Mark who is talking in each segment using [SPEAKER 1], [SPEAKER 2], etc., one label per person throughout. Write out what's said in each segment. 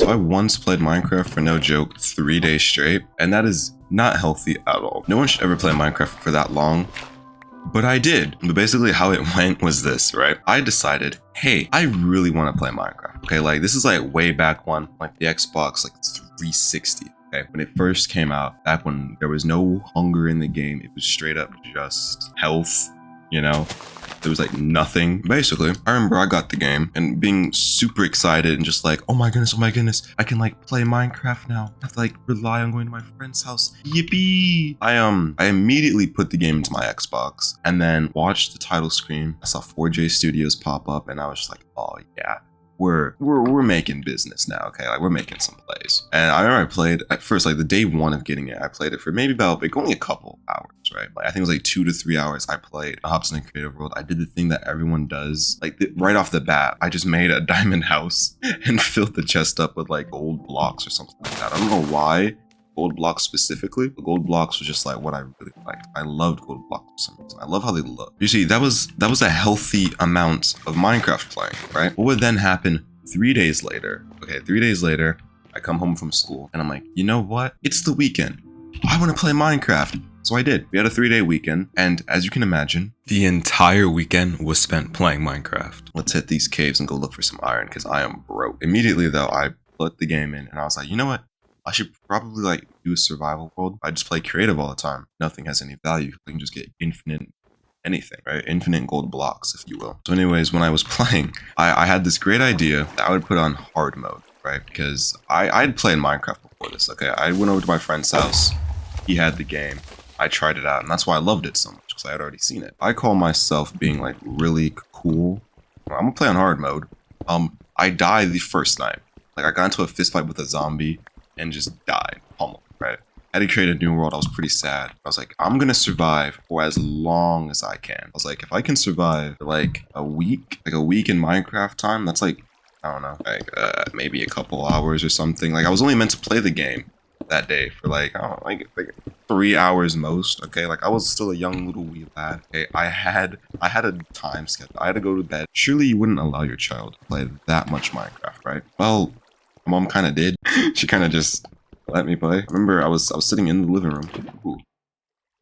[SPEAKER 1] So I once played Minecraft for no joke 3 days straight, and that is not healthy at all. No one should ever play Minecraft for that long, but I did. But basically how it went was this, right? I decided, hey, I really want to play Minecraft. Okay, like this is like way back when, like the Xbox, like 360. Okay, when it first came out, back when there was no hunger in the game, it was straight up just health, you know? There was like nothing. Basically, I remember I got the game and being super excited and just like, oh my goodness, I can like play Minecraft now. I have to like rely on going to my friend's house. Yippee! I immediately put the game into my Xbox and then watched the title screen. I saw 4J Studios pop up and I was just like, oh yeah. We're making business now, okay? Like we're making some plays. And I remember I played at first, like the day one of getting it, I played it for maybe about like only a couple hours, right? Like I think it was like 2 to 3 hours I played. I hopped in the creative world. I did the thing that everyone does. Like right off the bat, I just made a diamond house and filled the chest up with like gold blocks or something like that. I don't know why gold blocks specifically, but gold blocks was just like what I really liked. I loved gold blocks for some reason. I love how they look. You see, that was a healthy amount of Minecraft playing, right? What would then happen 3 days later? Okay, 3 days later, I come home from school and I'm like, you know what? It's the weekend. I want to play Minecraft. So I did. We had a 3-day weekend, and as you can imagine, the entire weekend was spent playing Minecraft. Let's hit these caves and go look for some iron because I am broke. Immediately though, I put the game in and I was like, you know what? I should probably like do a survival world. I just play creative all the time. Nothing has any value. I can just get infinite anything, right? Infinite gold blocks, if you will. So anyways, when I was playing, I had this great idea that I would put on hard mode, right? Because I'd played Minecraft before this, okay? I went over to my friend's house. He had the game. I tried it out, and that's why I loved it so much, because I had already seen it. I call myself being like really cool. I'm gonna play on hard mode. I died the first night. Like I got into a fist fight with a zombie and just died, pummeled, right? I had to create a new world. I was pretty sad. I was like, I'm gonna survive for as long as I can. I was like, if I can survive for like a week in Minecraft time, that's like, I don't know, like maybe a couple hours or something. Like I was only meant to play the game that day for like, I don't know, like 3 hours most. Okay, like I was still a young little wee lad. Okay, I had a time schedule. I had to go to bed. Surely you wouldn't allow your child to play that much Minecraft, right? Well, my mom kind of did. She kind of just let me play. I remember I was sitting in the living room. Ooh,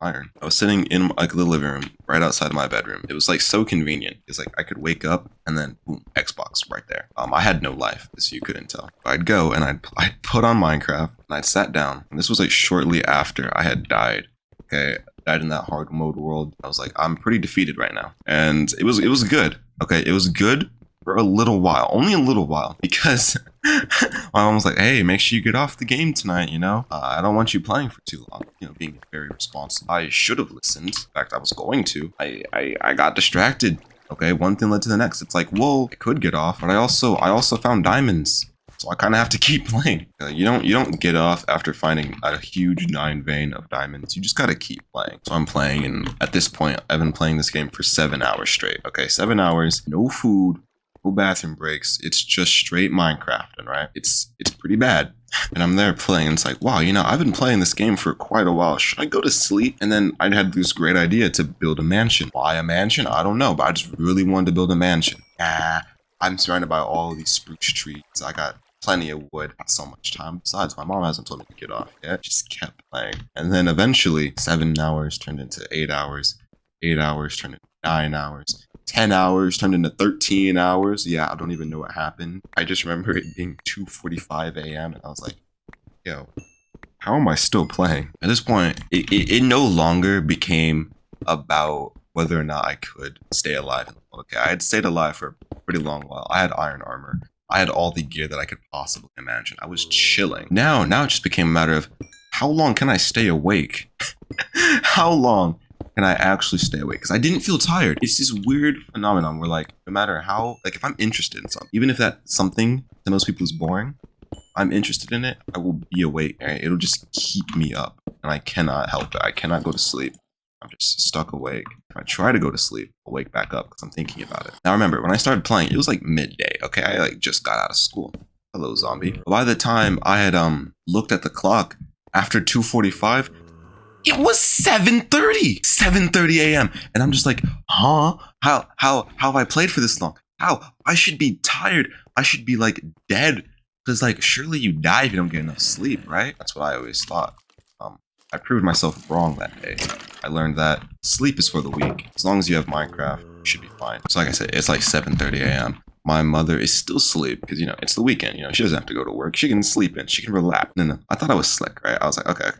[SPEAKER 1] iron. I was sitting in like the living room right outside of my bedroom. It was like so convenient. It's like I could wake up and then boom, Xbox right there. I had no life, as you couldn't tell. I'd go and I'd put on Minecraft and I'd sat down. And this was like shortly after I had died. Okay, died in that hard mode world. I was like, I'm pretty defeated right now, and it was good. Okay, it was good for a little while, only a little while, because my mom was like, hey, make sure you get off the game tonight, you know? I don't want you playing for too long, you know, being very responsible. I should have listened. In fact, I was going to. I got distracted. Okay, one thing led to the next. It's like, well, I could get off, but I also found diamonds. So I kind of have to keep playing. You don't get off after finding a huge 9 vein of diamonds. You just gotta keep playing. So I'm playing, and at this point, I've been playing this game for 7 hours straight. Okay, 7 hours, no food, no bathroom breaks. It's just straight Minecraft, right? It's pretty bad. And I'm there playing, and it's like, wow, you know, I've been playing this game for quite a while. Should I go to sleep? And then I had this great idea to build a mansion. Why a mansion? I don't know, but I just really wanted to build a mansion. I'm surrounded by all these spruce trees. I got plenty of wood. Not so much time. Besides, my mom hasn't told me to get off yet. Just kept playing. And then eventually, 7 hours turned into 8 hours. 8 hours turned into 9 hours. 10 hours turned into 13 hours. Yeah, I don't even know what happened. I just remember it being 2:45 a.m. and I was like, yo, how am I still playing? At this point, it no longer became about whether or not I could stay alive. Okay, I had stayed alive for a pretty long while. I had iron armor. I had all the gear that I could possibly imagine. I was chilling. Now it just became a matter of how long can I stay awake? How long can I actually stay awake? Because I didn't feel tired. It's this weird phenomenon where like, no matter how, like if I'm interested in something, even if that something to most people is boring, I'm interested in it, I will be awake. Right? It'll just keep me up and I cannot help it. I cannot go to sleep. I'm just stuck awake. If I try to go to sleep, I'll wake back up because I'm thinking about it. Now remember, when I started playing, it was like midday, okay? I like just got out of school. Hello, zombie. By the time I had looked at the clock, after 2:45, it was 7:30 a.m. And I'm just like, huh? How have I played for this long? How? I should be tired. I should be like dead. Because like, surely you die if you don't get enough sleep, right? That's what I always thought. I proved myself wrong that day. I learned that sleep is for the weak. As long as you have Minecraft, you should be fine. So like I said, it's like 7:30 a.m. My mother is still asleep because, it's the weekend. She doesn't have to go to work. She can sleep in. She can relax. No. I thought I was slick, right? I was like, okay.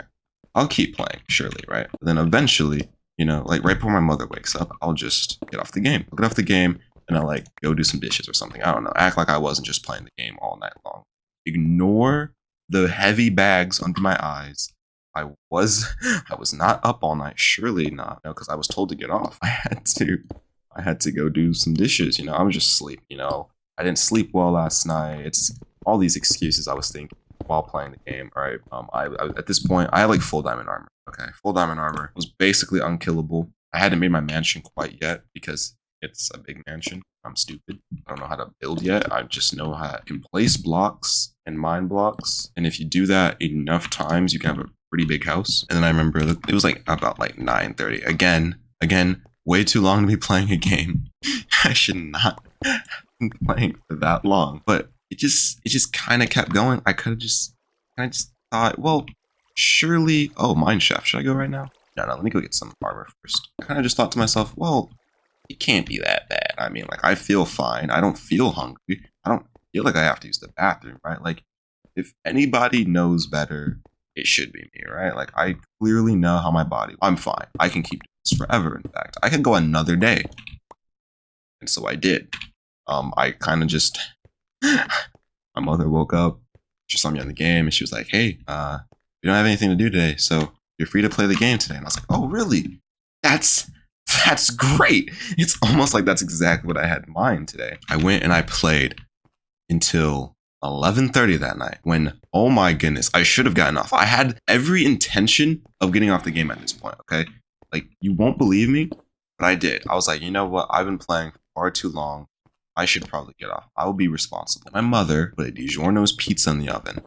[SPEAKER 1] I'll keep playing, surely, right? But then eventually, like right before my mother wakes up, I'll just get off the game. I'll get off the game and I'll like go do some dishes or something. I don't know. Act like I wasn't just playing the game all night long. Ignore the heavy bags under my eyes. I was not up all night. Surely not, because I was told to get off. I had to go do some dishes. I was just asleep. I didn't sleep well last night. It's all these excuses I was thinking while playing the game. All right. I at this point I have like full diamond armor. Okay, full diamond armor was basically unkillable. I hadn't made my mansion quite yet because it's a big mansion. I'm stupid. I don't know how to build yet. I just know how I can place blocks and mine blocks. And if you do that enough times, you can have a pretty big house. And then I remember it was like about like 9:30. Again, way too long to be playing a game. I should not have been playing for that long. But it just kind of kept going. I just thought, well, surely. Oh, mine shaft. Should I go right now? No. Let me go get some armor first. I kind of just thought to myself, well, it can't be that bad. I mean, like, I feel fine. I don't feel hungry. I don't feel like I have to use the bathroom, right? Like, if anybody knows better, it should be me, right? Like, I clearly know how my body. I'm fine. I can keep doing this forever. In fact, I could go another day, and so I did. I kind of just. My mother woke up. She saw me on the game, and she was like, "Hey, we don't have anything to do today, so you're free to play the game today." And I was like, "Oh, really? That's great." It's almost like that's exactly what I had in mind today. I went and I played until 11:30 that night when, oh my goodness, I should have gotten off. I had every intention of getting off the game at this point, okay? Like, you won't believe me, but I did. I was like, you know what? I've been playing for far too long. I should probably get off. I will be responsible. My mother put a DiGiorno's pizza in the oven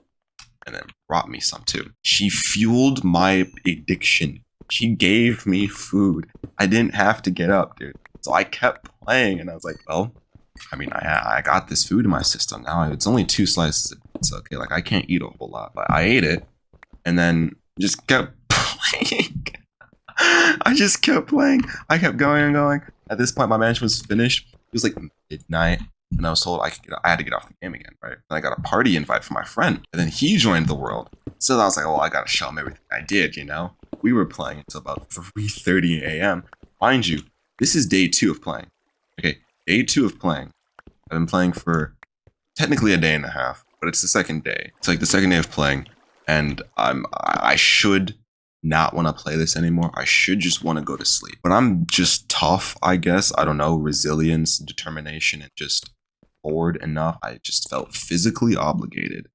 [SPEAKER 1] and then brought me some too. She fueled my addiction. She gave me food. I didn't have to get up, dude. So I kept playing, and I was like, well, I mean, I got this food in my system now. It's only 2 slices of pizza, okay? Like, I can't eat a whole lot, but I ate it, and then just kept playing. I just kept playing. I kept going and going. At this point, my mansion was finished. It was like midnight, and I was told I had to get off the game again, right? Then I got a party invite from my friend, and then he joined the world. So I was like, well, I gotta show him everything I did, We were playing until about 3:30 a.m. Mind you, this is day 2 of playing. Okay, day 2 of playing. I've been playing for technically a day and a half, but it's the second day. It's like the second day of playing, and I should not want to play this anymore. I should just want to go to sleep. But I'm just tough, I guess. I don't know, resilience, determination, and just bored enough. I just felt physically obligated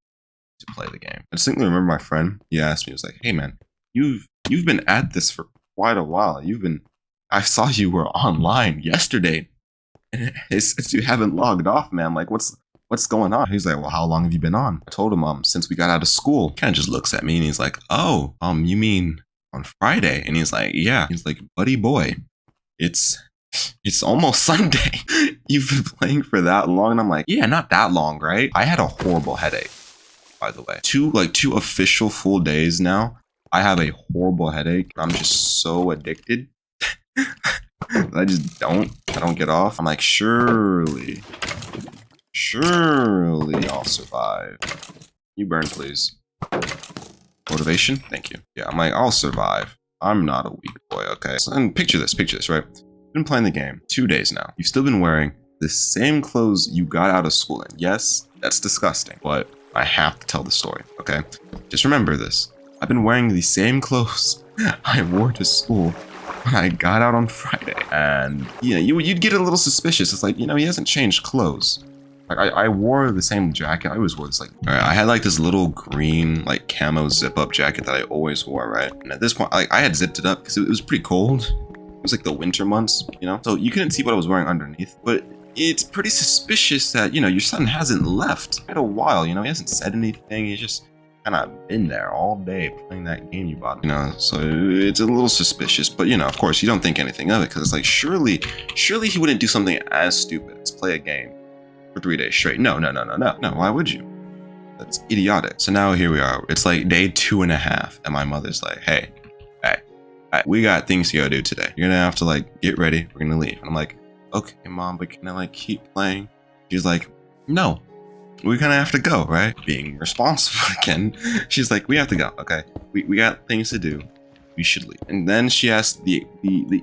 [SPEAKER 1] to play the game. I distinctly remember my friend, he asked me, he was like, hey man, you've been at this for quite a while. I saw you were online yesterday, and it's you haven't logged off, man. Like, what's going on? He's like, well, how long have you been on? I told him, since we got out of school. Kind of just looks at me and he's like, oh, you mean on Friday? And he's like, yeah. He's like, buddy boy, it's almost Sunday. You've been playing for that long? And I'm like, yeah, not that long, right? I had a horrible headache, by the way. 2 official full days now. I have a horrible headache. I'm just so addicted. I don't get off. I'm like, surely I'll survive. You burn, please. Motivation? Thank you. Yeah, I'm like, I'll survive. I'm not a weak boy, okay? So, and picture this, right? Been playing the game 2 days now. You've still been wearing the same clothes you got out of school in. Yes, that's disgusting, but I have to tell the story, okay? Just remember this. I've been wearing the same clothes I wore to school when I got out on Friday. And, you'd get a little suspicious. It's like, he hasn't changed clothes. Like, I wore the same jacket. I always wore this, I had, this little green, camo zip-up jacket that I always wore, right? And at this point, I had zipped it up because it was pretty cold. It was, the winter months, So you couldn't see what I was wearing underneath. But it's pretty suspicious that, your son hasn't left quite a while, He hasn't said anything. He's just kind of been there all day playing that game you bought, So it's a little suspicious. But, of course, you don't think anything of it because it's surely he wouldn't do something as stupid as play a game for 3 days straight. No. Why would you? That's idiotic. So now here we are. It's like day 2.5, and my mother's like, hey, we got things to go do today. You're gonna have to like get ready. We're gonna leave. And I'm like, okay, mom, but can I like keep playing? She's like, no, we kind of have to go, right? Being responsible again. She's like, we have to go. Okay, we got things to do. We should leave. And then she asked the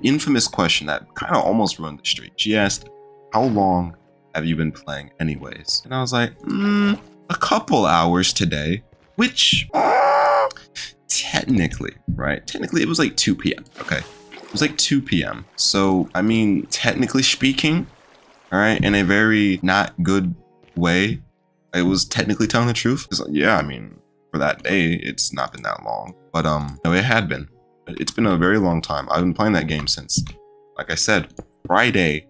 [SPEAKER 1] infamous question that kind of almost ruined the streak. She asked, how long have you been playing anyways? And I was like, a couple hours today, which technically, right? Technically, it was like 2 p.m. Okay, it was like 2 p.m. So, I mean, technically speaking, all right, in a very not good way, I was technically telling the truth. Yeah, I mean, for that day, it's not been that long, but no, it had been. It's been a very long time. I've been playing that game since, like I said, Friday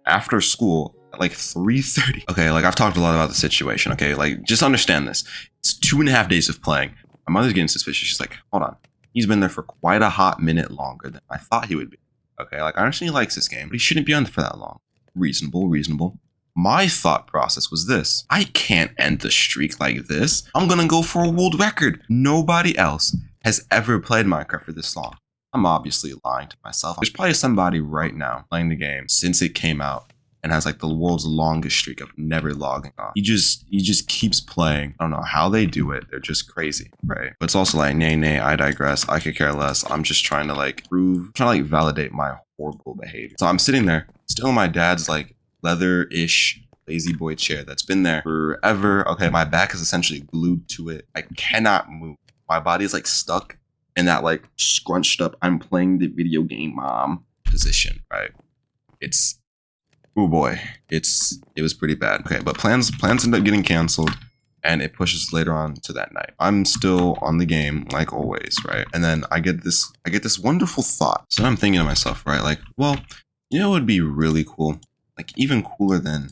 [SPEAKER 1] after school at like 3:30. Okay, like I've talked a lot about the situation. Okay, like just understand this. It's 2.5 days of playing. My mother's getting suspicious. She's like, hold on. He's been there for quite a hot minute longer than I thought he would be. Okay, like I understand he likes this game, but he shouldn't be on for that long. Reasonable. My thought process was this. I can't end the streak like this. I'm gonna go for a world record. Nobody else has ever played Minecraft for this long. I'm obviously lying to myself. There's probably somebody right now playing the game since it came out and has like the world's longest streak of never logging off. He just keeps playing. I don't know how they do it. They're just crazy, right? But it's also like, nay, I digress. I could care less. I'm just trying to like validate my horrible behavior. So I'm sitting there, still in my dad's like leather-ish lazy boy chair that's been there forever. Okay, my back is essentially glued to it. I cannot move. My body is like stuck in that like scrunched up, I'm playing the video game mom position, right? It's, oh boy, it was pretty bad. Okay, but plans end up getting canceled, and it pushes later on to that night. I'm still on the game like always, right? And then I get this wonderful thought. So I'm thinking to myself, right? Like, well, you know, it would be really cool, like even cooler than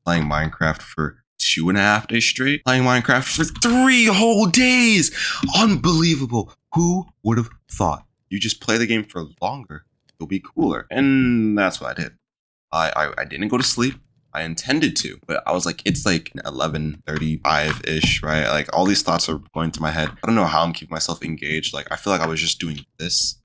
[SPEAKER 1] playing Minecraft for 2.5 days straight, playing Minecraft for 3 whole days. Unbelievable. Who would have thought? You just play the game for longer, it'll be cooler. And that's what I did. I didn't go to sleep. I intended to, but I was like, it's like 11:35-ish, right? Like all these thoughts are going to my head. I don't know how I'm keeping myself engaged. Like I feel like I was just doing this,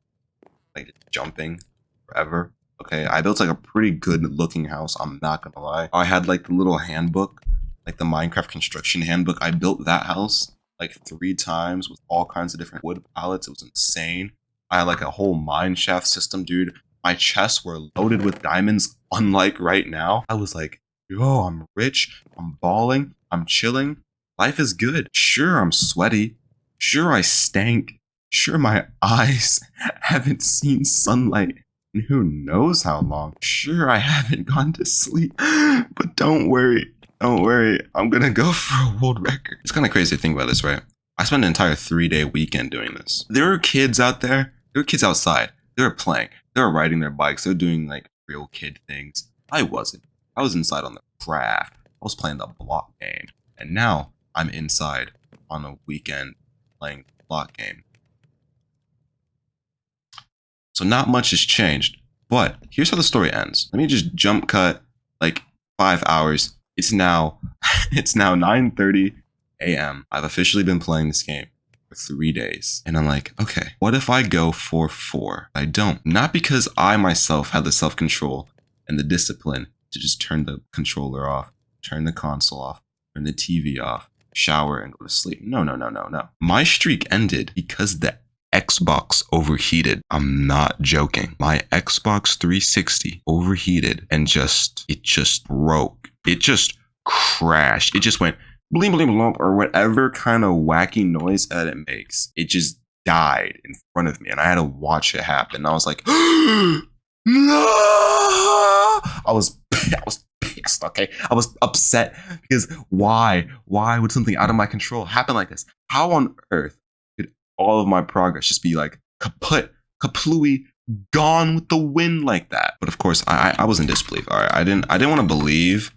[SPEAKER 1] like jumping forever. Okay, I built like a pretty good looking house, I'm not gonna lie. I had like the little handbook, like the Minecraft construction handbook. I built that house like 3 times with all kinds of different wood pallets. It was insane. I had like a whole mine shaft system, dude. My chests were loaded with diamonds, unlike right now. I was like, yo, I'm rich, I'm balling, I'm chilling. Life is good. Sure, I'm sweaty. Sure, I stank. Sure, my eyes haven't seen sunlight in who knows how long. Sure, I haven't gone to sleep. But don't worry, I'm gonna go for a world record. It's kind of crazy to think about this, right? I spent an entire 3-day weekend doing this. There were kids out there, there were kids outside. They were playing, they were riding their bikes, they were doing like real kid things. I wasn't. I was inside on the craft. I was playing the block game. And now I'm inside on a weekend playing the block game. So not much has changed. But here's how the story ends. Let me just jump cut like 5 hours. It's now 9:30 a.m. I've officially been playing this game for 3 days. And I'm like, okay, what if I go for 4? I don't. Not because I myself have the self-control and the discipline to just turn the controller off, turn the console off, turn the TV off, shower, and go to sleep. No. My streak ended because the Xbox overheated. I'm not joking. My Xbox 360 overheated and it just broke. It just crashed. It just went bling bling bling or whatever kind of wacky noise that it makes. It just died in front of me, and I had to watch it happen. I was like, no! I was pissed, okay? I was upset because why would something out of my control happen like this? How on earth could all of my progress just be like kaput, kaplooey, gone with the wind like that? But of course, I was in disbelief. All right, I didn't want to believe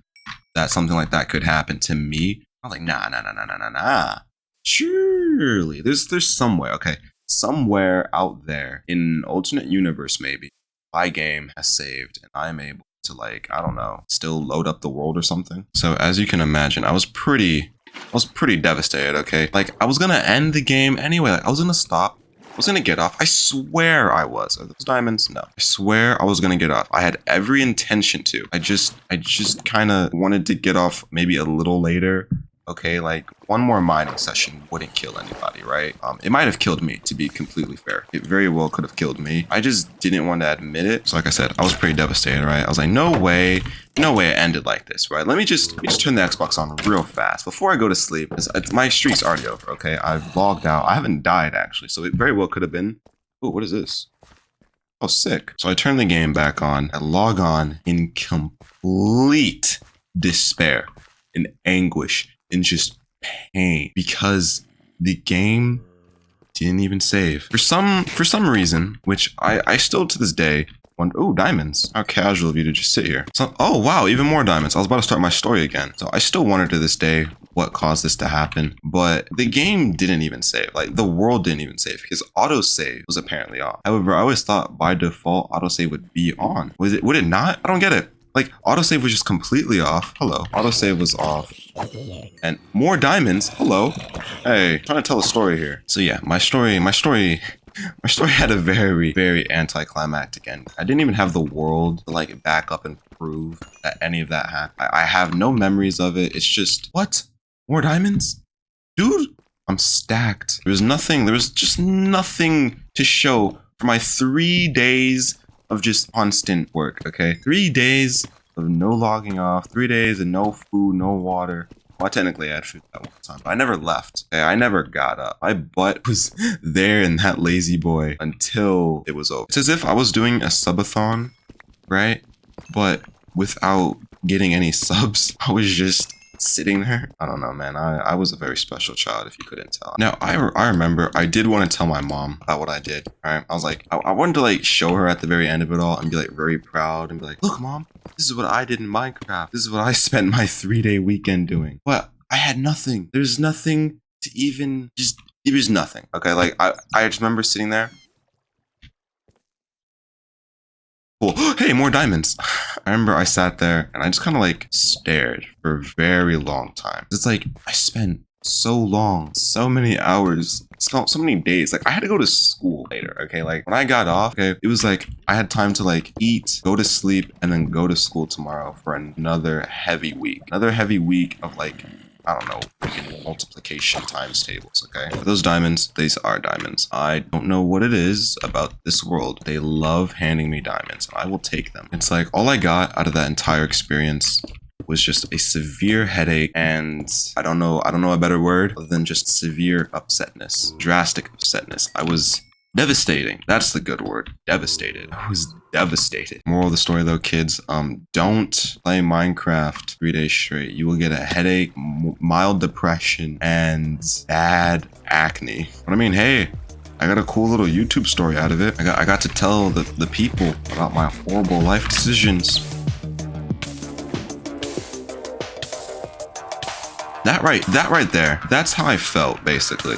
[SPEAKER 1] that something like that could happen to me. I was like, nah. Surely there's somewhere, okay, somewhere out there in an alternate universe, maybe my game has saved and I'm able to, like, I don't know, still load up the world or something. So as you can imagine, I was pretty I was pretty devastated, okay? Like, I was gonna end the game anyway. Like, I was gonna stop. I was gonna get off. I swear I was. Are those diamonds? No. I swear I was gonna get off. I had every intention to. I just kind of wanted to get off maybe a little later. Okay, like one more mining session wouldn't kill anybody, right? It might have killed me, to be completely fair. It very well could have killed me. I just didn't want to admit it. So like I said, I was pretty devastated, right? I was like, no way it ended like this, right? Let me just turn the Xbox on real fast before I go to sleep. My streak's already over, okay? I've logged out. I haven't died, actually, so it very well could have been. Oh, what is this? Oh, sick. So I turn the game back on. I log on in complete despair, in anguish, in just pain, because the game didn't even save. For some reason, which I still to this day wonder, oh, diamonds. How casual of you to just sit here. So, oh, wow, even more diamonds. I was about to start my story again. So I still wonder to this day what caused this to happen, but the game didn't even save. Like, the world didn't even save because autosave was apparently off. However, I always thought by default autosave would be on. Would it not? I don't get it. Like, autosave was just completely off. Hello. Autosave was off. And more diamonds. Hello. Hey, trying to tell a story here. So yeah, my story had a very, very anticlimactic end. I didn't even have the world to like back up and prove that any of that happened. I have no memories of it. It's just, what? More diamonds? Dude, I'm stacked. There was just nothing to show for my 3 days of just constant work, okay? 3 days of no logging off, 3 days of no food, no water. Well, technically I had food that one time, but I never left. Okay? I never got up. My butt was there in that lazy boy until it was over. It's as if I was doing a subathon, right? But without getting any subs, I was just sitting there. I don't know, man. I was a very special child, if you couldn't tell. Now, I remember I did want to tell my mom about what I did, right? I was like, I wanted to like show her at the very end of it all and be like very proud and be like, look, mom, this is what I did in Minecraft. This is what I spent my 3-day weekend doing. But I had nothing. There's nothing to even it was nothing. Okay, like I just remember sitting there. Cool. Hey, more diamonds. I remember I sat there and I just kind of like stared for a very long time. It's like I spent so long, so many hours, so many days. Like I had to go to school later. Okay, like when I got off, okay, it was like I had time to like eat, go to sleep, and then go to school tomorrow for another heavy week. Another heavy week of like, I don't know, multiplication times tables, okay? But those diamonds, these are diamonds. I don't know what it is about this world. They love handing me diamonds, and I will take them. It's like all I got out of that entire experience was just a severe headache and I don't know a better word other than just severe upsetness, drastic upsetness. I was devastating. That's the good word. Devastated. I was devastated. Moral of the story though, kids, don't play Minecraft 3 days straight. You will get a headache, mild depression, and bad acne. But I mean, hey, I got a cool little YouTube story out of it. I got to tell the people about my horrible life decisions. That right there, that's how I felt, basically.